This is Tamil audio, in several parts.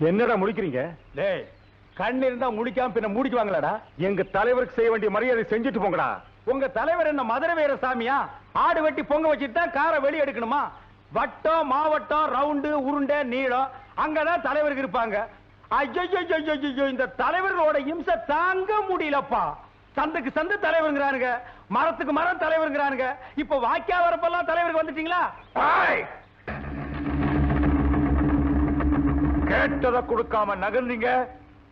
என்னடா முடிக்கிறீங்க? டேய், கண்ணு இருந்தா முடிக்காம பின்ன முடிக்குவாங்களாடா? எங்க தலைவருக்கு செய்ய வேண்டிய மரியாதை செஞ்சுட்டு போங்கடா. உங்க தலைவர் என்ன மதுரை வீர சாமியா? ஆடு வெட்டி பொங்க வச்சுட்டு தான் காரை வெளியே எடுக்கணுமா? வட்டம், மாவட்டம், ரவுண்டு, உருண்டை, நீளம் அங்கதான் தலைவருக்கு இருப்பாங்க. ஐயோ, இந்த தலைவர்களோட இம்சை தாங்க முடியலப்பா. சந்துக்கு சந்து தலைவருங்கிறானுங்க, மரத்துக்கு மரம் தலைவருங்கிறானுங்க. இப்ப வாக்கியா வரப்பெல்லாம் தலைவருக்கு வந்துட்டீங்களா? கேட்டதை கொடுக்காம நகர்ந்தீங்க,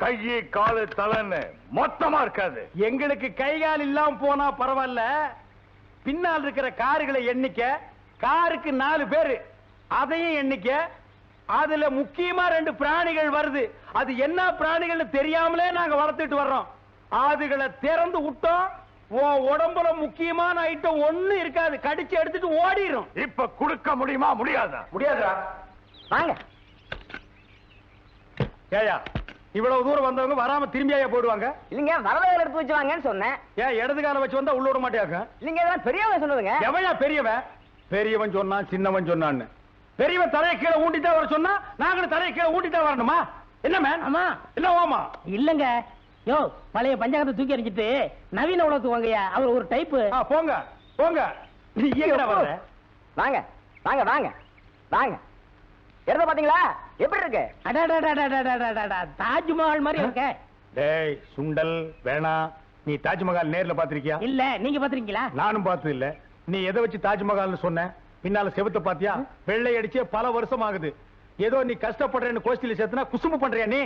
கையை காலு தலைன்னு மொத்தமா இருக்காது. எங்களுக்கு கை கால் இல்லாம போனா பரவாயில்ல, பின்னால் இருக்கிற காருகளை எண்ணிக்க, காருக்கு 4 பேரு அதையும் எண்ணிக்க. அதுல முக்கியமா 2 பிராணிகள் வருது. அது என்ன பிராணிகள்னு தெரியாமலே நாங்க வளர்த்துட்டு வர்றோம். அதுகளை திறந்து விட்டோம், உடம்புல முக்கியமான ஐட்டம் ஒண்ணு இருக்காது, கடிச்சு எடுத்துட்டு ஓடிடும். இப்ப கொடுக்க முடியுமா? முடியாதா? முடியாதா? வாங்க. ஏயா, இவ்வளவு தூரம் வந்தவங்க வராம திரும்பியா போடுவாங்க? இல்லங்க, வரவேல எடுத்து வச்சு வாங்கன்னு சொன்னேன். ஏன் இடது கால வச்சு வந்தா உள்ள விட மாட்டியாங்க? இல்லங்க, இதெல்லாம் பெரியவன் சொன்னதுங்க. எவையா பெரியவன்? பெரியவன் சொன்னான், சின்னவன் சொன்னான்னு. பெரியவன் தலையை கீழே ஊட்டிதான் வர சொன்னா நாங்களும் தலையை கீழே ஊட்டிதான் வரணுமா? என்ன மேன்? ஆமா இல்ல ஓமா இல்லங்க. யோ, பழைய பஞ்சாங்கத்தை தூக்கி எறிஞ்சிட்டு நவீன உலகத்துக்கு வாங்கயா. அவர் ஒரு டைப். போங்க போங்க. நீ ஏங்கடா வர? வாங்க வாங்க வாங்க வாங்க. எடுத்து பாத்தீங்களா எப்படி இருக்கு? தாஜ்மஹால் மாதிரி இருக்க. டேய் சுண்டல் வேணா. நீ தாஜ்மஹால் நேர்ல பாத்திருக்கியா? இல்ல. நீங்க பாத்திருக்கீங்களா? நானும் பார்த்தது இல்ல. நீ எதை வச்சு தாஜ்மஹால்னு சொன்ன? பின்னால செவத்த பாத்தியா? வெள்ளை அடிச்சே பல வருஷம் ஆகுது. ஏதோ நீ கஷ்டப்படுறேன்னு கோஷ்டில சேர்த்துனா குசும்பு பண்றியா நீ?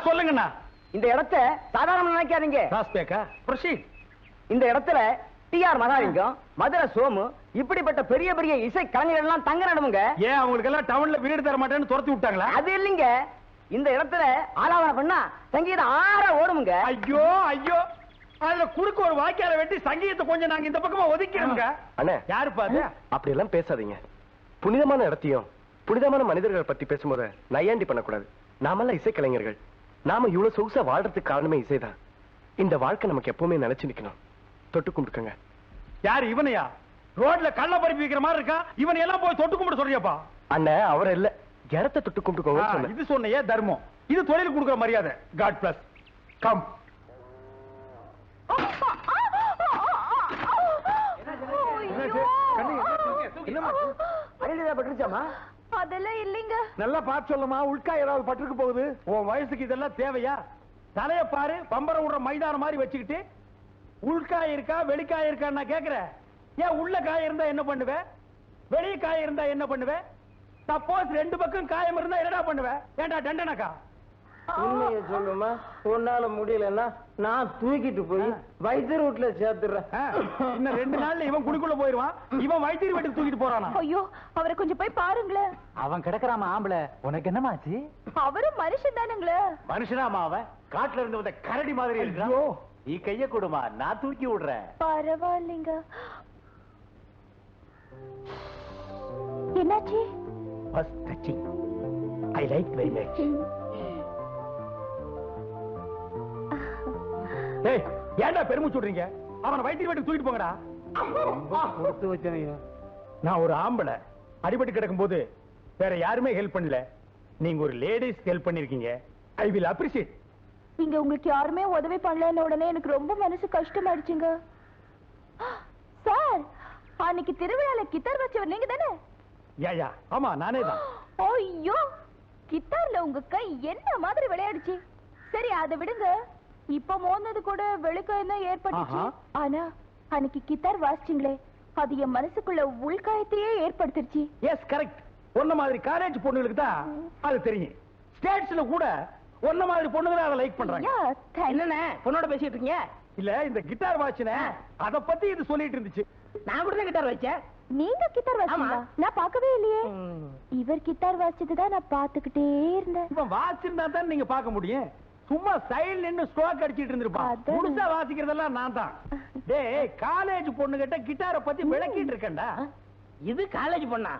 சொல்லுங்கண்ணா. இந்த இடத்தை சாதாரண நினைக்காதீங்க. இந்த இடத்துல டிஆர் மகாலிங்கம், மதுரை சோமு இப்படிப்பட்ட பெரிய பெரிய இசை கலைஞர்கள் எல்லாம் தங்க நடமுங்க. ஏன் அவங்களுக்கு எல்லாம் டவுன்ல வீடு தர மாட்டேன்னு துரத்தி விட்டாங்களா? அது இல்லைங்க. இந்த இடத்துல ஆலாவன பண்ணா சங்கீதம் ஆற ஓடுமுங்க. ஐயோ ஐயோ, அதுல குறுக்கு ஒரு வாக்கியால வெட்டி சங்கீதத்தை கொஞ்சம் நாங்க இந்த பக்கமா ஒதுக்கிடுங்க. அண்ணே, யாரு பாரு அப்படி எல்லாம் பேசாதீங்க. புனிதமான இடத்தையும் புனிதமான மனிதர்கள் பத்தி பேசும்போது நையாண்டி பண்ணக்கூடாது. நாமெல்லாம் இசை கலைஞர்கள். நாம இவ்வளவு சொகுசா வாழ்றதுக்கு காரணமே இசைதான். இந்த வாழ்க்கை நமக்கு எப்பவுமே நினைச்சு நிக்கணும். தொட்டு கும்பிட்டுக்கங்க. யாரு இவனையா? ரோட்ல கள்ள பறிப்பு வைக்கிற மாதிரி இருக்கா. இவனை எல்லாம் போய் தொட்டு கும்பிட்டு சொல்றியாப்பா? அண்ணே, அவர் இல்ல, இடத்தை தொட்டு கும்பிட்டுக்கோங்க. இது சொன்னையே தர்மம். இது தொழில் கொடுக்கிற மரியாதை. God bless. கம். அதெல்லாம் இல்லைங்க. நல்லா பார்த்து சொல்லுமா. உள்கா ஏதாவது பட்டுக்கு போகுது. உன் வயசுக்கு இதெல்லாம் தேவையா? தலைய பாரு, பம்பரம் விடுற மைதானம் மாதிரி வச்சுக்கிட்டு உள்காய் இருக்கா வெளிக்காய் இருக்கா நான் கேக்குறேன். ஏன் உள்ள காய் இருந்தா என்ன பண்ணுவேன்? வெளிய காய் இருந்தா என்ன பண்ணுவேன்? சப்போஸ் 2 பக்கம் காயம் இருந்தா என்னடா பண்ணுவேன்? ஏண்டா டண்டனக்கா? உண்மையை சொல்லுமா. உன்னால முடியலன்னா நான் தூக்கிட்டு போய் வைத்தியர் வீட்டுல சேர்த்துறேன். இன்னும் 2 நாள்ல இவன் குடிக்குள்ள போயிருவான். இவன் வைத்தியர் வீட்டுக்கு தூக்கிட்டு போறானா? ஐயோ, அவரை கொஞ்சம் போய் பாருங்களேன். அவன் கிடக்குறாம ஆம்பளை. உனக்கு என்னமாச்சு? அவரும் மனுஷன் தானுங்களே. மனுஷனாமா? அவன் காட்டுல இருந்து வந்த கரடி மாதிரி இருக்கு. நீ கைய கொடுமா, நான் தூக்கி விடுறேன். பரவாயில்லைங்க. என்னாச்சு? First touching. I like very much. ஏய், ஏன்டா பெருமூச்சு விடுறீங்க? அவனை வைத்தியர் வீட்டுக்கு தூக்கிட்டு போங்கடா. கொடுத்து வச்சனையா. நான் ஒரு ஆம்பளை அடிபட்டு கிடக்கும் போது வேற யாருமே ஹெல்ப் பண்ணல. நீங்க ஒரு லேடிஸ் ஹெல்ப் பண்ணிருக்கீங்க. I will appreciate. நீங்க உங்களுக்கு யாருமே உதவி பண்ணலன்னு உடனே எனக்கு ரொம்ப மனசு கஷ்டமாயிடுச்சுங்க. சார், அன்னைக்கு திருவிழால கிட்டார் வச்சவர் நீங்க தானே? யா ஆமா, நானே தான். ஐயோ, கிட்டார்ல உங்க கை என்ன மாதிரி விளையாடுச்சு. சரி, அதை விடுங்க. இப்ப மோந்தது கூட வெளிக்காயம் தான் ஏற்பட்டுச்சு. ஆனா அன்னைக்கு கிட்டார் வாசிச்சிங்களே, அது என் மனசுக்குள்ள உள்காயத்தையே ஏற்படுத்திருச்சு. S, correct. ஒன்ன மாதிரி காலேஜ் பொண்ணுங்களுக்கு தான் அது தெரியும். ஸ்டேட்ஸ்ல கூட ஒன்ன மாதிரி பொண்ணுங்க அதை லைக் பண்றாங்க. என்னண்ணே பொண்ணோட பேசிட்டு இருக்கீங்க? இல்ல, இந்த கிட்டார் வாட்சின அத பத்தி இது சொல்லிட்டு இருந்துச்சு. நான் கூட தான் கிட்டார் வச்சேன். நீங்க கிட்டார் வாசிச்சீங்களா? நான் பார்க்கவே இல்லையே. இவர் கிட்டார் வாசிச்சதுதான் நான் பாத்துக்கிட்டே இருந்தேன். இவன் வாசிச்சிருந்தா தான் நீங்க பார்க்க முடியும். சும்மா சைடுல நின்னு ஸ்ட்ரோக் அடிச்சிட்டு இருந்திருப்பான். முழுசா வாசிக்கிறதெல்லாம் நான் தான். டேய், காலேஜ் பொண்ணு கிட்ட கிட்டாரை பத்தி விளக்கிட்டு இருக்கேன்டா. இது காலேஜ் பொண்ணா?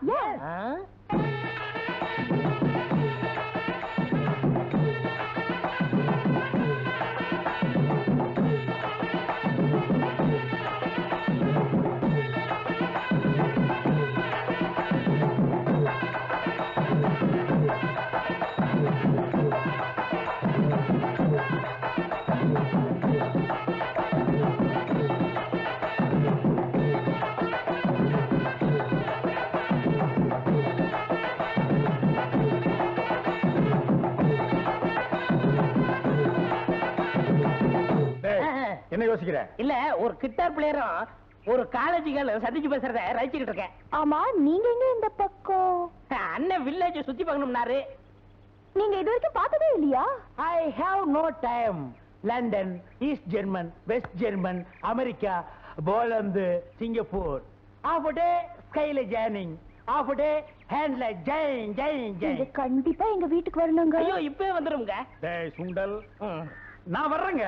என்ன யோசிக்கிற? இல்ல ஒரு கிட்டார் பிளேயரும் ஒரு காலேஜ் கேர்ள் சந்திச்சு பேசுறத ரசிச்சுக்கிட்டு இருக்கேன். ஆமா நீங்க எங்க இந்த பக்கம்? அண்ணன் வில்லேஜ் சுத்தி பார்க்கணும்னாரு. நீங்க இது வரைக்கும் பார்த்ததே இல்லையா? I have no time. London, east German, west German, America, Poland, Singapore. ஆஃப் டே ஸ்கைல ஜானிங், ஆஃப் டே ஹேண்ட்ல ஜெயின் ஜெயின் நீங்க ஜெயின். கண்டிப்பா எங்க வீட்டுக்கு வரணுங்க. ஐயோ இப்பவே வந்துருங்க. டேய் சுண்டல், நான் வர்றேங்க.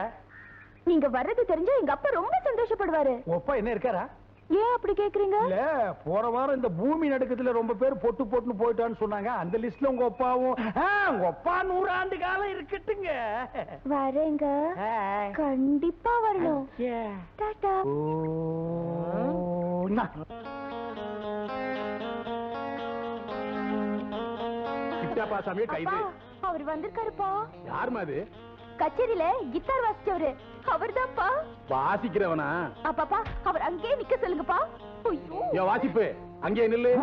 நீங்க வர்றது தெரிஞ்சா எங்க அப்பா ரொம்ப சந்தோஷப்படுவாரு. ஒப்பா என்ன இருக்காரா? ஏன் அப்படி கேக்குறீங்க? இல்ல போற வாரம் இந்த பூமி நடுக்கத்துல ரொம்ப பேர் பொட்டு பொட்டுன்னு போயிட்டான்னு சொன்னாங்க. அந்த லிஸ்ட்ல உங்க அப்பாவும் உங்க அப்பா 100 ஆண்டு காலம் இருக்கட்டுங்க. வரேங்க, கண்டிப்பா வரணும். டாடா. கிட்டாப்பா சாமியே கைது. அப்பா, அவர் வந்திருக்காருப்பா. யாருமா அது? கச்சேரியில கிட்டார் வாசிச்சவரு அவர்தான்ப்பா. வாசிக்கிறவனா? அப்பாப்பா அவர் அங்கேயே நிக்க சொல்லுங்கப்பா. ஐயோ ஏன் வாசிப்பு அங்கே நில்லு.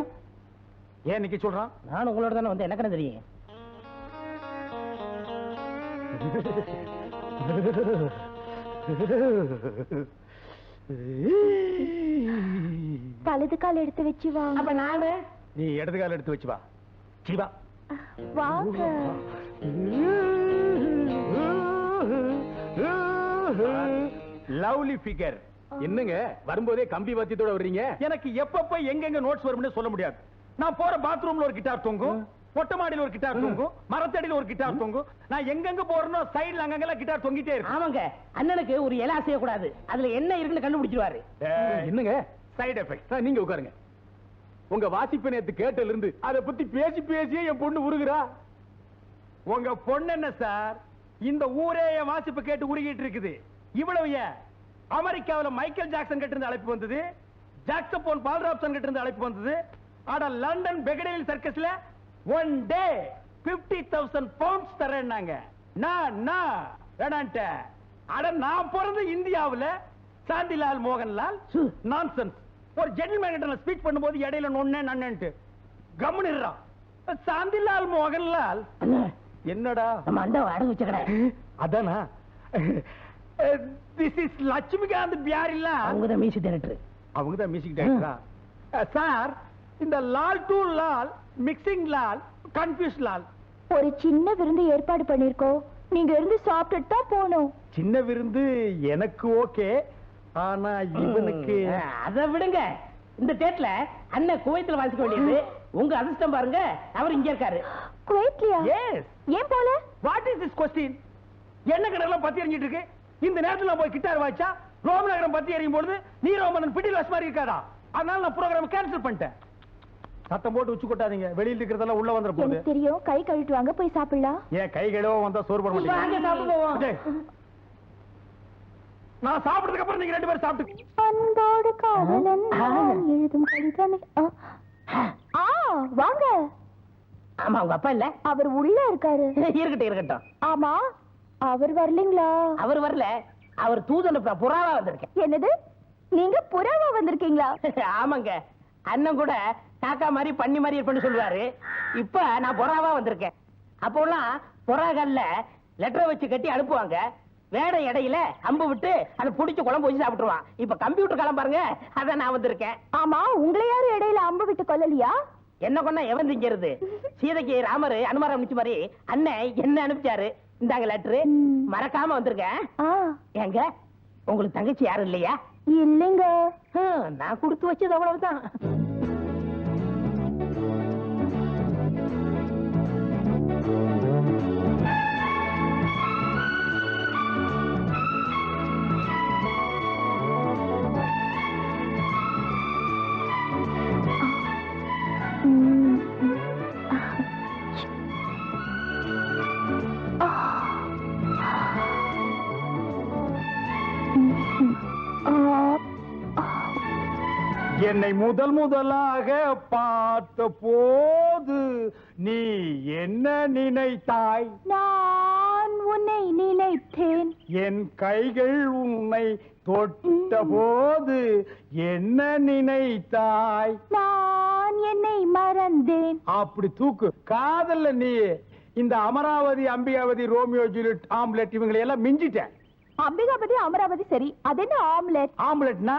ஏன் நிக்க சொல்றான்? நான் உங்களோட தானே வந்து எனக்கு என்ன தெரியும்? வலது கால் எடுத்து வச்சு வாங்க. அப்ப நானு நீ இடது கால எடுத்து வச்சு வா. சிவா வாங்க. Lovely figure. என்னங்க வரும்போதே கம்பி வாத்தியத்தோட வர்றீங்க? எனக்கு எப்பப்ப எங்கெங்க நோட்ஸ் வரும்னு சொல்ல முடியாது. நான் போற பாத்ரூம்ல ஒரு கிட்டார் தொங்கும், மொட்டை மாடியில ஒரு கிட்டார் தொங்கும், மரத்தடியில ஒரு கிட்டார் தொங்கும். நான் எங்கெங்க போறேனோ சைடுல அங்கங்கெல்லாம் கிட்டார் தொங்கிட்டே இருக்கு. ஆமாங்க, அண்ணனுக்கு ஒரு இலை செய்ய கூடாது. அதுல என்ன இருக்குன்னு கண்டுபிடிச்சிருவாரு. என்னங்க சைடு எஃபெக்ட்? நீங்க உட்காருங்க. உங்க வாசிப்பு நேத்து கேட்டல இருந்து அதை பத்தி பேசி பேசியே என் பொண்ணு உருகுறா. உங்க பொண்ணு என்ன சார், இந்த ஊரே என் வாசிப்பு கேட்டு உருகிட்டு இருக்குது. இவ்வளவு ஏன் அமெரிக்காவுல மைக்கேல் ஜாக்சன் கிட்ட இருந்து அழைப்பு வந்தது, ஜாக்சபோன் பால்ராப்சன் கிட்ட இருந்து அழைப்பு வந்தது. ஆட லண்டன் பெகடேல் சர்க்கஸ்ல ஒன் டே 50,000 பவுண்ட்ஸ் தரேன்னாங்க. நான் வேணான்ட்டேன். அட நான் பிறந்த இந்தியாவுல சாந்திலால் மோகன்லால் நான்சென்ஸ். ஒரு ஜென்டில்மேன் கிட்ட ஸ்பீச் பண்ணும்போது இடையில நொண்ணே நன்னேன்ட்டு கம்முனிறான். சாந்திலால் மோகன்லால் என்னடா நம்ம அண்டாவை அடகு வச்ச கடை அதானா? This is Laxmikant Pyarelal. அவங்கதான் மியூசிக் டைரக்டர். அவங்கதான் மியூசிக் டைரக்டரா? சார் இந்த Lal to Lal, mixing Lal, confuse Lal. ஒரு சின்ன விருந்து ஏற்பாடு பண்ணிருக்கோம். நீங்க இருந்து சாப்பிட்டுட்டு தான் போகணும். சின்ன விருந்து எனக்கு ஓகே, ஆனா இவனுக்கு அதை விடுங்க. இந்த டேட்ல அண்ணன் குவைத்துல வாசிக்க வேண்டியது. உங்க அதிர்ஷ்டம் பாருங்க, அவர் இங்க இருக்காரு. குவைத்லியா? எஸ். ஏன் போல? What is this question? என்ன கடலாம் பத்தி எறிஞ்சிட்டு இருக்கு? இந்த நேரத்துல நான் போய் கிட்டார் வாச்சா ரோமநகரம் பத்தி எறியும் பொழுது நீ ரோமனன் பிடில் வாஸ் மாதிரி இருக்காதா? அதனால நான் ப்ரோகிராம் கேன்சல் பண்ணிட்டேன். சத்தம் போட்டு உச்சு கொட்டாதீங்க, வெளியில இருக்கிறதெல்லாம் உள்ள வந்துற போகுது. எனக்கு தெரியும், கை கழுவிட்டு வாங்க, போய் சாப்பிடலாம். ஏன் கை கழுவ வந்தா சோறு போட வாங்க மாட்டீங்க? சாப்பிட்டு போவோம். நான் சாப்பிட்டதுக்கு அப்புறம் நீங்க ரெண்டு பேரும் சாப்பிட்டு. அன்போடு காதலன் நான் எழுதும் கடிதமே. வாங்க. ஆமா, உங்க அப்பா இல்ல? அவர் உள்ள இருக்காரு. இருக்கட்டும் இருக்கட்டும். ஆமா, அவர் வரலீங்களா? அவர் வரல, அவர் தூதன் புறாவா வந்திருக்கேன். என்னது, நீங்க புறாவா வந்திருக்கீங்களா? ஆமாங்க, அண்ணன் கூட காக்கா மாதிரி பண்ணி மாதிரி இருப்பேன்னு சொல்லுவாரு. இப்ப நான் புறாவா வந்திருக்கேன். அப்போலாம் புறாகல்ல லெட்டரை வச்சு கட்டி அனுப்புவாங்க. வேட இடையில அம்பு விட்டு அதை புடிச்சு குழம்பு வச்சு சாப்பிட்டுருவான். இப்ப கம்ப்யூட்டர் காலம் பாருங்க, அதான் நான் வந்திருக்கேன். ஆமா, உங்களை யாரும் இடையில அம்பு விட்டு கொல்லலையா? என்ன கொண்டா எவன் திங்கிறது? சீதைக்கு ராமர் அனுமாரம் அனுப்பிச்சு மாதிரி அண்ணன் என்ன அனுப்பிச்சாரு. இந்தாங்க லெட்டரு, மறக்காம வந்திருக்கேன். ஏங்க உங்களுக்கு தங்கச்சி யாரும் இல்லையா? இல்லைங்க. நான் கொடுத்து வச்சது அவ்வளவுதான். என்னை முதல் முதலாக பார்த்த போது நீ என்ன நினைத்தாய்? நான் உன்னை நினைத்தேன். என் கைகள் உன்னை தொட்ட போது என்ன நினைத்தாய்? நான் என்னை மறந்தேன். அப்படி தூக்கு. காதல்ல நீ இந்த Amaravati, Ambikavati, Romeo Juliet, omelette இவங்களை எல்லாம் மிஞ்சிட்ட. அம்பிகாபதி அமராவதி சரி, அது என்ன ஆம்லெட்? ஆம்லெட்னா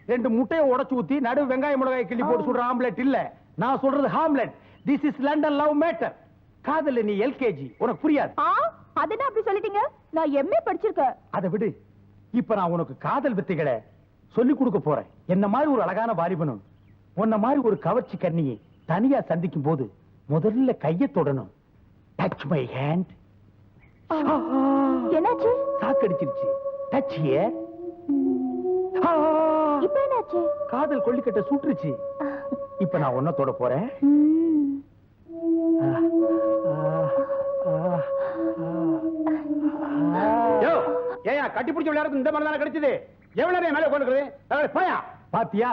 2 முட்டையை உடைச்சு ஊத்தி நடு வெங்காயம் மிளகாய் கிள்ளி போட்டு சுடுற ஆம்லெட் இல்ல. நான் சொல்றது Hamlet. This is London love matter. காதல நீ எல்கேஜி, உனக்கு புரியாது. அது என்ன அப்படி சொல்லிட்டீங்க? நான் எம்ஏ படிச்சிருக்கேன். அதை விடு. இப்ப நான் உனக்கு காதல் வித்தைகளை சொல்லி கொடுக்க போறேன். என்ன மாதிரி ஒரு அழகான வாலிபனும் உன்ன மாதிரி ஒரு கவர்ச்சி கண்ணியை தனியா சந்திக்கும் போது முதல்ல கையை தொடணும். Touch my hand. என்னாச்சு? சாக்கடிச்சிருச்சு. Touch here. இப்ப என்னாச்சு? காதல் கொள்ளிக்கட்ட சுட்டுருச்சு. இப்ப நான் உன்ன தொட போறேன். ஏயா கட்டி பிடிச்ச விளையாடுறது இந்த மாதிரி தானே கிடைச்சது? எவ்வளவு நேரம் மேல உட்கார்ந்துக்கிறது? போயா. பாத்தியா,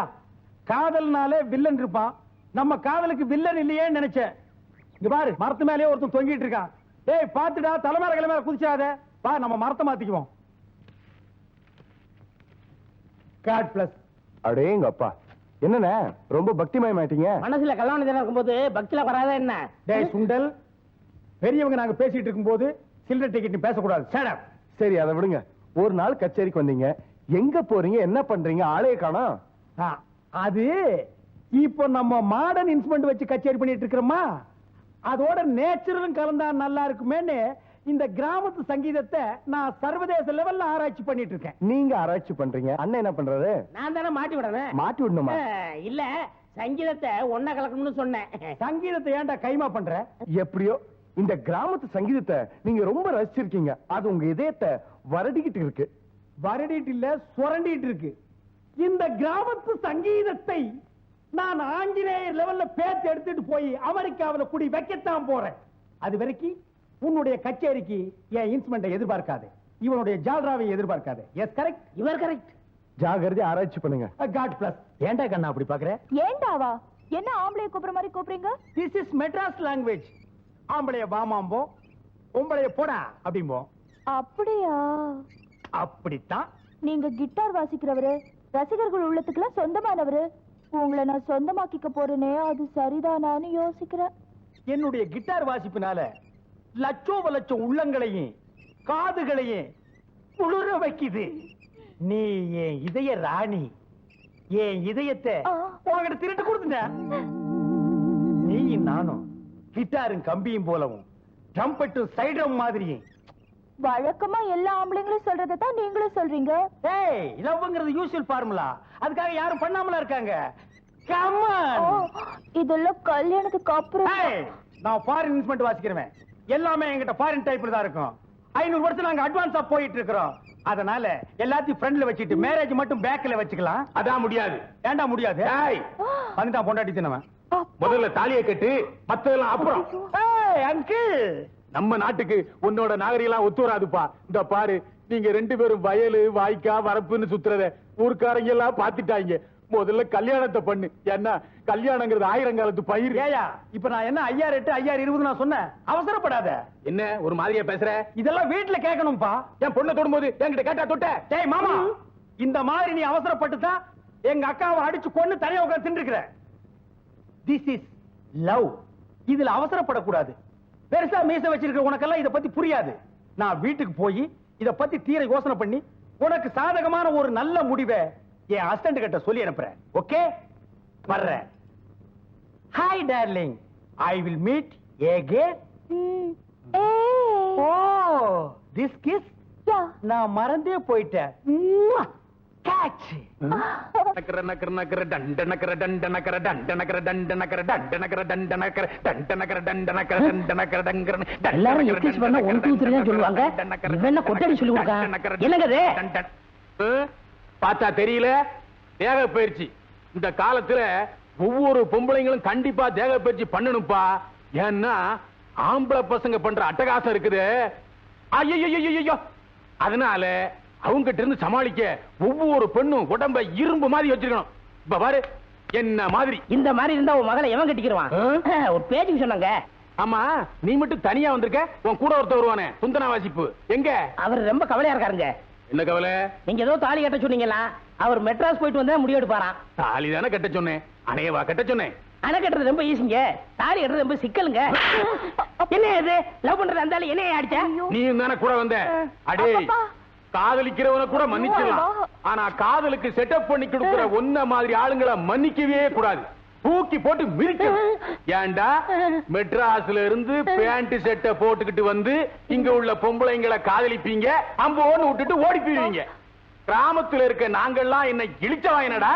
காதல்னாலே வில்லன் இருப்பான். நம்ம காதலுக்கு வில்லன் இல்லையே நினைச்சேன். இங்க பாரு, மரத்து மேலேயே ஒருத்தன் தொங்கிட்டு இருக்கான். டேய் பாத்துடா, தலைமையில கிளம்பி குதிச்சாத. பா, நம்ம மரத்தை மாத்திக்குவோம். God plus. அடேங்க அப்பா, என்னண்ணே ரொம்ப பக்திமயமாயிட்டீங்க? மனசுல கல்யாண தினம் இருக்கும்போது பக்தியில வராத என்ன? டேய் சுண்டல், பெரியவங்க நாங்க பேசிட்டு இருக்கும்போது சில்லறை டிக்கெட் பேசக்கூடாது. சேடம். சரி, அதை விடுங்க. ஒரு நாள் கச்சேரிக்கு வந்தீங்க, எங்க போறீங்க, என்ன பண்றீங்க, ஆளைய காணோம். அது இப்போ நம்ம மாடர்ன் இன்ஸ்ட்ருமெண்ட் வச்சு கச்சேரி பண்ணிட்டு இருக்கிறோமா, அதோட நேச்சுரலும் கலந்தா நல்லா இருக்குமேன்னு இந்த கிராமத்து சங்கீதத்தை நான் சர்வதேச லெவல்ல ஆராய்ச்சி பண்ணிட்டு இருக்கேன். நீங்க ஆராய்ச்சி பண்றீங்க, அண்ணன் என்ன பண்றாரு? நான் தானே மாட்டி விடணும். மாட்டி விடணுமா? இல்ல, சங்கீதத்தை ஒண்ணா கலக்கணும்னு சொன்னேன். சங்கீதத்தை ஏன்டா கைமா பண்ற? எப்படியோ இந்த கிராமத்து சங்கீதத்தை நீங்க ரொம்ப ரசிச்சிருக்கீங்க. அது உங்க இதயத்தை வருடிக்கிட்டு இருக்கு. வருடிட்டு இல்ல, சுரண்டிட்டு இருக்கு. இந்த கிராமத்து சங்கீதத்தை நான் ஆங்கிலேயர் லெவல்ல பேச்சு எடுத்துட்டு போய் அமெரிக்காவில் குடி வைக்கத்தான் போறேன். அது வரைக்கும் உன்னுடைய கச்சேரிக்கு என் இன்ஸ்ட்ருமெண்ட்டை எதிர்பார்க்காது, இவனுடைய ஜால்ராவை எதிர்பார்க்காது. Yes correct. இவர் கரெக்ட். ஜாகிரதை ஆராய்ச்சி பண்ணுங்க. God bless. ஏன்டா கண்ணா அப்படி பாக்குற? ஏண்டாவா? என்ன ஆம்பளைய கூப்பிடுற மாதிரி கூப்பிடுறீங்க? This is Madras language. ஆம்பளைய வாமாம்போ, பொம்பளைய போடா அப்படிம்போ. அப்படியா? அப்படித்தான். நீங்க கிட்டார் வாசிக்கிறவரு, ரசிகர்கள் உள்ளத்துக்குலாம் சொந்தமானவரு. உங்களை நான் சொந்தமாக்கிக்க போறேனே, அது சரிதானான்னு யோசிக்கிறேன். என்னுடைய கிட்டார் வாசிப்பினால லட்சோப லட்சம் உள்ளங்களையும் காதுகளையும் குளிர வைக்குது. நீ என் இதய ராணி. என் இதயத்தை உங்ககிட்ட திருட்டு கொடுத்துட்ட. நீயும் நானும் கிட்டாரும் கம்பியும் போலவும் ட்ரம்பெட்டும் சைட்ரம் மாதிரியும். வழக்கமா எல்லா ஆம்பளைங்களும் சொல்றதை தான் நீங்களும் சொல்றீங்க. ஏய், லவ்ங்கிறது யூசுவல் ஃபார்முலா. அதுக்காக யாரும் பண்ணாமல இருக்காங்க. Come on. இதெல்லாம் கல்யாணத்துக்கு அப்புறம். நான் ஃபாரின் இன்ஸ்ட்ருமெண்ட் வாசிக்கிறேன். எல்லாமே என்கிட்ட ஃபாரின் டைப்ல தான் இருக்கும். 500 வருஷம் நாங்க அட்வான்ஸா போயிட்டு இருக்கிறோம். அதனால எல்லாத்தையும் ஃப்ரண்ட்ல வச்சிட்டு மேரேஜ் மட்டும் பேக்ல வச்சுக்கலாம். அதான் முடியாது. ஏண்டா முடியாது? ஏய், வந்துட்டா பொண்டாட்டி தினவன். முதல்ல தாலியை கட்டு, மத்ததெல்லாம் அப்புறம். ஏய் அங்கிள், நம்ம நாட்டுக்கு உன்னோட நாகரிகம் ஒத்து வராதுப்பா. இந்த பாரு, நீங்க 2 பேரும் வயலு வாய்க்கா வரப்புன்னு சுத்துறத ஊர்க்காரங்க எல்லாம் பாத்துட்டாங்க. முதல்ல கல்யாணத்தை பண்ணு. என்ன கல்யாணங்கிறது 1000 காலத்து பயிர். ஏயா, இப்ப நான் என்ன 5008 5020 நான் சொன்னேன்? அவசரப்படாத. என்ன ஒரு மாதிரியா பேசுற? இதெல்லாம் வீட்டுல கேட்கணும்பா. என் பொண்ணை தொடும்போது என்கிட்ட கேட்டா தொட்ட? டேய் மாமா, இந்த மாதிரி நீ அவசரப்பட்டு தான் எங்க அக்காவை அடிச்சு கொன்னு தனியா உட்கார்ந்து தின்னுக்கிற. This is love. இதுல அவசரப்படக்கூடாது. பெருசா மீச வச்சிருக்க உனக்கெல்லாம் இத பத்தி புரியாது. நான் வீட்டுக்கு போய் இத பத்தி தீர யோசனை பண்ணி உனக்கு சாதகமான ஒரு நல்ல முடிவை என் அசிஸ்டன்ட் கிட்ட சொல்லி அனுப்புறேன். ஓகே, வர்றேன். Hi darling, I will meet again. Oh, this kiss நான் மறந்தே போயிட்டேன். கேட்ச். நக்கர நக்கர நக்கர டண்ட நக்கர டண்ட நக்கர டண்ட நக்கர டண்ட நக்கர டண்ட நக்கர டண்ட நக்கர டண்ட நக்கர டண்ட நக்கர டண்ட நக்கர டங்கர. எல்லாரும் எக்ஸஸ் பண்ண 1 2 3 தான் சொல்லுவாங்க. இவன் என்ன கொட்டடி சொல்லி கொடுக்க? என்னங்க இது? பார்த்தா தெரியல? தேக பயிற்சி. இந்த காலத்துல ஒவ்வொரு பொம்பளைங்களும் கண்டிப்பா தேக பயிற்சி பண்ணணும்பா. ஏன்னா ஆம்பளை பசங்க பண்ற அட்டகாசம் இருக்குது. ஐயோ, அதனால அவங்கிட்ட இருந்து சமாளிக்க ஒவ்வொரு பெண்ணும் உடம்ப இரும்பு மாதிரி வச்சிருக்கணும். இப்ப பாரு, என்ன மாதிரி. இந்த மாதிரி இருந்தா உன் மகளை எவன் கட்டிக்கிறான்? ஒரு பேச்சுக்கு சொன்னாங்க. ஆமா, நீ மட்டும் தனியா வந்திருக்க. உன் கூட ஒருத்தர் வருவானே, சுந்தனா வாசிப்பு எங்க? அவர் ரொம்ப கவலையா இருக்காருங்க. என்ன கவலை? நீங்க ஏதோ தாலி கட்ட சொன்னீங்களா? அவர் மெட்ராஸ் போயிட்டு வந்தா முடிவு எடுப்பாராம். தாலி தானே கட்ட சொன்னேன், அணையவா கட்ட சொன்னேன். அணை கட்டுறது ரொம்ப ஈஸிங்க, தாலி கட்டுறது ரொம்ப சிக்கலுங்க. என்ன இது லவ் பண்றது? அந்த என்ன அடிச்சா? நீ தானே கூட வந்த. அடே, காதலிக்கிறவனை கூட மன்னிச்சிடலாம், ஆனா காதலுக்கு செட்டப் பண்ணி கொடுக்கிற ஒன்ன மாதிரி ஆளுங்களை மன்னிக்கவே கூடாது. தூக்கி போட்டு மிதிக்கணும். ஏண்டா மெட்ராஸ்ல இருந்து பேண்ட் செட்டை போட்டுக்கிட்டு வந்து இங்க உள்ள பொம்பளைங்களை காதலிப்பீங்க, அம்போன்னு விட்டுட்டு ஓடி போயிருவீங்க. கிராமத்துல இருக்க நாங்கெல்லாம் என்ன இழிச்சவா என்னடா?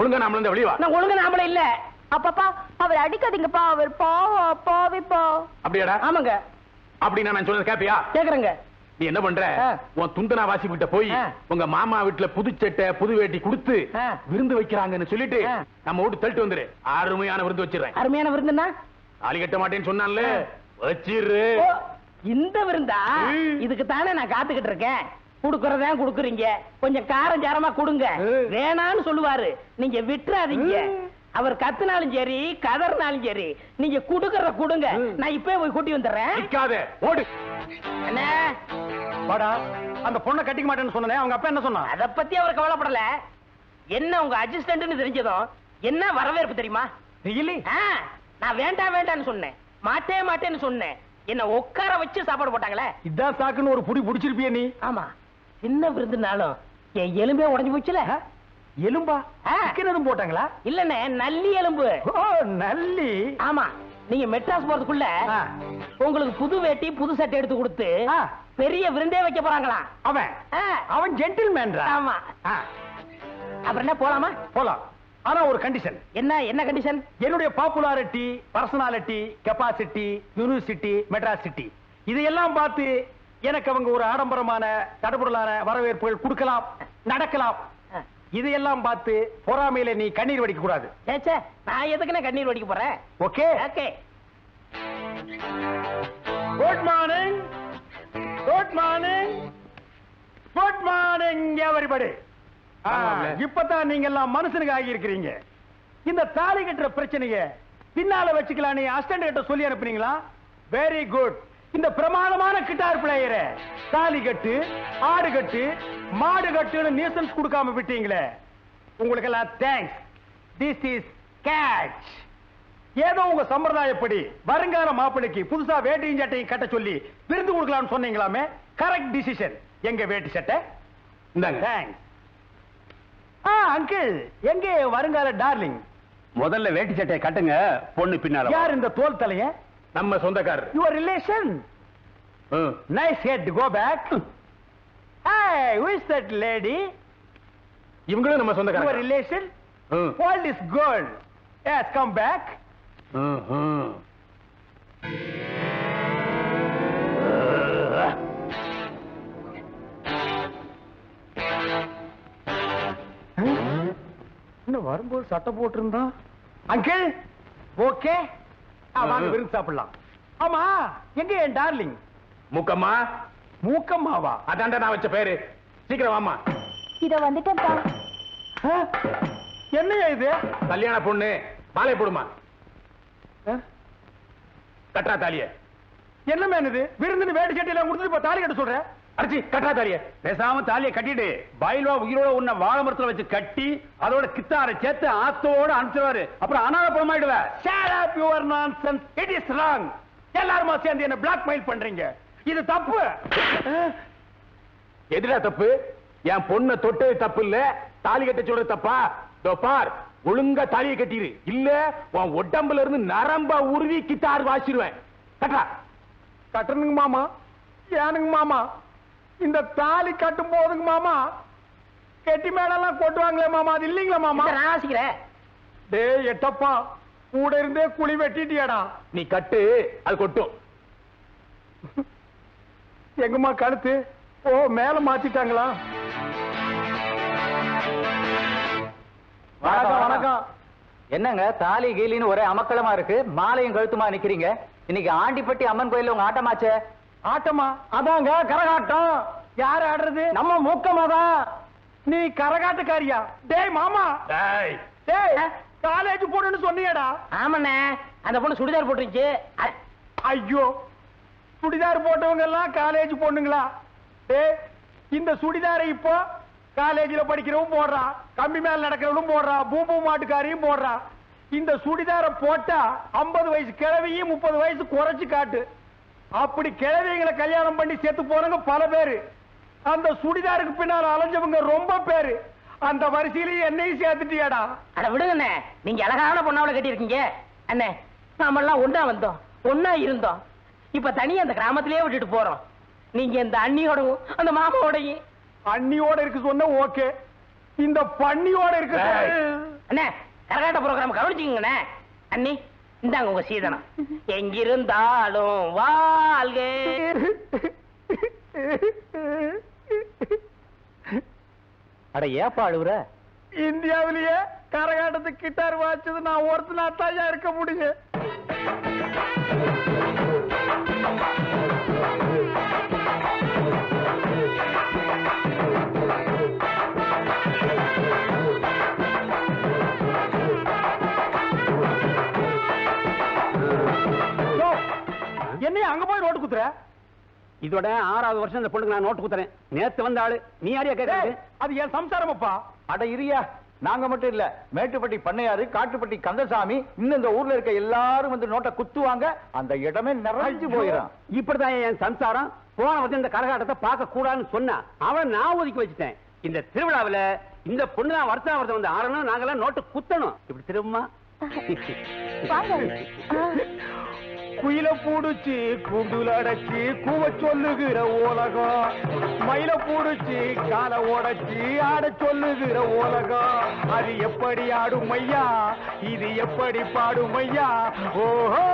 ஒழுங்கா நாம வெளிவா. நான் ஒழுங்கா நாமளே இல்ல. அப்பப்பா அவர் அடிக்காதீங்கப்பா, அவர் பாவிப்பா. அப்படியாடா? ஆமாங்க. அப்படின்னா நான் சொல்றது கேப்பியா? கேக்குறேங்க. நீ என்ன பண்ற, உன் துந்தனா வாசி கிட்ட போய் உங்க மாமா வீட்டுல புது சட்டை புது வேட்டி கொடுத்து விருந்து வைக்கிறாங்கன்னு சொல்லிட்டு நம்ம வீட்டு தள்ளிட்டு வந்துரு. அருமையான விருந்து வச்சிடறேன். அருமையான விருந்துன்னா? தாலி கட்ட மாட்டேன்னு சொன்னான்ல, வச்சிரு. இந்த விருந்தா? இதுக்கு தானே நான் காத்துக்கிட்டு இருக்கேன். குடுக்கறதா குடுக்குறீங்க, கொஞ்சம் காரம் சாரமா கொடுங்க. வேணான்னு சொல்லுவாரு, நீங்க விட்டுறாதீங்க. அவர் கத்துனாலும் சரி கதர்னாலும் சரி நீங்க குடுக்கறத கொடுங்க. நான் இப்பவே போய் கூட்டி வந்துடுறேன். நிக்காதே, ஓடு. என்ன வாடா. அந்த பொண்ணை கட்டிக்க மாட்டேன்னு சொன்னேன், அவங்க அப்பா என்ன சொன்னா? அத பத்தி அவர் கவலைப்படல. என்ன உங்க அசிஸ்டன்ட்னு தெரிஞ்சதும் என்ன வரவேற்பு தெரியுமா? நான் வேண்டாம் வேண்டாம்னு சொன்னேன், மாட்டேன்னு சொன்னேன். என்ன உட்கார வச்சு சாப்பாடு போட்டாங்களே. இதான் சாக்குன்னு ஒரு புடி புடிச்சிருப்பிய நீ. ஆமா, சின்ன விருந்துனாலும் என் எலும்பே உடைஞ்சு போச்சுல. எலும்பா? எதுவும் போட்டாங்களா? இல்லண்ணே, நல்லி எலும்பு. நல்லி? ஆமா. நீங்க மெட்ராஸ் போறதுக்குள்ள உங்களுக்கு புது வேட்டி புது சட்டை எடுத்து கொடுத்து பெரிய விருந்தே வைக்க போறாங்களாம். அவன் ஜென்டில்மேன். ஆமா. அப்புறம் என்ன, போலாமா? போலாம். ஆனா ஒரு கண்டிஷன். என்ன கண்டிஷன்? என்னுடைய popularity, personality, capacity, university, Madras city இதையெல்லாம் பார்த்து எனக்கு அவங்க ஒரு ஆடம்பரமான தடபுடலான வரவேற்புகள் கொடுக்கலாம், நடக்கலாம். இதையெல்லாம் பார்த்து பொறாமையில நீ கண்ணீர் வடிக்க கூடாது. நான் எதுக்குன்னு கண்ணீர் வடிக்க போறேன்? Okay okay. Good morning, good morning, good morning everybody. இப்பதான் நீங்க எல்லாம் மனுஷனுக்கு ஆகி இருக்கிறீங்க. இந்த தாலி கட்டுற பிரச்சனைய பின்னால வச்சுக்கலாம் நீ அசிஸ்டன்ட் கிட்ட சொல்லி அனுப்புறீங்களா? Very good. இந்த பிரமாதமான கிட்டார் பிளேயரை தாலி கட்டு, ஆடு கட்டு, மாடு கட்டுன்னு நியூசன்ஸ் கொடுக்காம விட்டீங்களே, உங்களுக்கு எல்லாம் தேங்க்ஸ். This is catch. ஏதோ உங்க சம்பிரதாயப்படி வருங்கால மாப்பிளைக்கு புதுசா வேட்டியும் சட்டையும் கட்ட சொல்லி விருந்து கொடுக்கலாம்னு சொன்னீங்களாமே, கரெக்ட் டிசிஷன். எங்க வேட்டி சட்டை? தேங்க்ஸ். அங்கிள், எங்க வருங்கால டார்லிங்? முதல்ல வேட்டி சட்டையை கட்டுங்க, பொண்ணு பின்னால. யார் இந்த தோல் தலைய? நம்ம சொந்தக்காரர். Your relation. Nice head, go back. Hey, who is that lady? இவங்களும் நம்ம சொந்தக்காரர். Your relation? Old is good. Yes, come back. இன்னும் வரும்போது சட்டை போட்டிருந்தான். அங்கிள், ஓகே, வாங்க விருந்து சாப்பிடலாம். ஆமா, எங்க என் டார்லிங்? மூக்கம்மா. மூக்கம்மாவா? அதான்டா நான் வச்ச பேரு. சீக்கிரம் வாமா. இத வந்துட்டேன்ப்பா. என்னையா இது? கல்யாண பொண்ணு, மாலை போடுமா. கட்டா தாலிய. என்ன மேன் இது? விருந்துன்னு வேட்டி சட்டையெல்லாம் கொடுத்துட்டு இப்ப தாலி கட்ட சொல்ற? அடிச்சி கட்டா தாலிய. பேசாம தாலியை கட்டிட்டு பயில்வா உயிரோட உன்னை வாழை மரத்துல வச்சு கட்டி அதோட கித்தாரை சேர்த்து ஆத்தோட அனுப்பிச்சுவாரு. அப்புறம் அனாத பணமாயிடுவ. Shut up your nonsense. It is wrong. எல்லாருமா சேர்ந்து என்ன பிளாக்மெயில் பண்றீங்க. இது தப்பு. எதுடா தப்பு? என் பொண்ணை தொட்டு தப்பு இல்ல, தாலி கட்ட சொல்றது தப்பா? பார், ஒழுங்கா தாலியை கட்டிரு, இல்ல உன் உடம்புல இருந்து நரம்பா உருவி கித்தார் வாசிடுவேன். கட்டா. கட்டணுங்க மாமா. ஏனுங்க மாமா, இந்த தாலி கட்டும் போதுங்க மாமா கெட்டி மேடெல்லாம் கொட்டுவாங்களே மாமா, அது இல்லீங்களா மாமா? நான் வாசிக்கிறேன். டேய் எட்டப்பா, கூட இருந்தே குழி வெட்டிட்டியாடா. நீ கட்டு, அது கொட்டும். எங்கம்மா கழுத்து? ஓ, மேல மாத்திட்டாங்களா? வணக்கம் வணக்கம். என்னங்க தாலி கீலின்னு ஒரே அமக்களமா இருக்கு, மாலையும் கழுத்துமா நிக்கிறீங்க. இன்னைக்கு ஆண்டிப்பட்டி அம்மன் கோயில்ல உங்க ஆட்டமாச்சே. ஆட்டமா? அதாங்க கரகாட்டம். யார் ஆடுறது? நம்ம மூக்கமாதான். நீ கரகாட்டக்காரியா? டேய் மாமா, டேய் டேய் காலேஜ் போடுன்னு சொன்னியடா. ஆமாண்ணே, அந்த பொண்ணு சுடிதார் போட்டுருச்சு. ஐயோ, சுடிதார் போட்டவங்க எல்லாம் காலேஜ் பொண்ணுங்களா? டேய், இந்த சுடிதாரை இப்போ காலேஜில் படிக்கிறவன் போடுறான், கம்பி மேல நடக்கிறவனும் போடுறான், பூம்பூ மாட்டுக்காரியும் போடுறான். இந்த சுடிதாரை போட்டா 50 வயசு கிழவியும் 30 வயசு குறைச்சு காட்டு. அப்படி கிழவிகளை கல்யாணம் பண்ணி சேர்த்து போறவங்க பல பேரு. அந்த சுடிதாருக்கு பின்னால அலைஞ்சவங்க ரொம்ப பேரு. அந்த வரிசையிலேயே என்னையும் சேர்த்துட்டியாடா. அட விடுங்கண்ணே, நீங்க அழகான பொண்ணாவளை கட்டியிருக்கீங்க. அண்ணே, நாமெல்லாம் ஒண்ணா வந்தோம், ஒண்ணா இருந்தோம். இப்ப தனியா அந்த கிராமத்திலேயே விட்டுட்டு போறோம். நீங்க இந்த அண்ணியோடவும் அந்த மாமாவோடையும். அண்ணியோட இருக்கு சொன்ன ஓகே, இந்த பண்ணியோட இருக்கு. அண்ணே, கரகாட்ட ப்ரோக்ராம் கவனிச்சுக்கங்கண்ணே. அண்ணி, இந்தாங்க உங்க சீதனம். எங்கிருந்தாலும் வாழ்க. அட ஏப்பா அழுவுற? இந்தியாவிலேயே கரகாட்டத்துக்கு கிட்டார் வாச்சது நான் ஒருத்தனா தாயா இருக்க முடியும். என்னைய அங்க போய் நோட்டு குத்துற? இதோட 6வது வருஷம் இந்த பொண்ணுக்கு நான் நோட்டு குத்துறேன். நேத்து வந்த ஆளு நீ யாரையா கேட்கறது? அது என் சம்சாரமப்பா. அட இரியா, நாங்க மட்டும் இல்ல, மேட்டுப்பட்டி பண்ணையாரு, காட்டுப்பட்டி கந்தசாமி, இன்னும் இந்த ஊர்ல இருக்க எல்லாரும் வந்து நோட்டை குத்துவாங்க. அந்த இடமே நிறைஞ்சு போயிடும். இப்படிதான் என் சம்சாரம். போன வருஷம் இந்த கரகாட்டத்தை பார்க்க கூடாதுன்னு சொன்னா அவன் நான் ஒதுக்கி வச்சுட்டேன். இந்த திருவிழாவில இந்த பொண்ணு தான் வருஷம் வந்து ஆடணும், நாங்கெல்லாம் நோட்டு குத்தணும். இப்படி திரும்பமா குயில பூடுச்சு கூண்டுல அடைச்சு கூவ சொல்லுகிற உலகம், மயில பூடுச்சு கால ஓடச்சு ஆட சொல்லுகிற உலகம். அது எப்படி ஆடும் ஐயா, இது எப்படி பாடும் ஐயா? ஓஹோ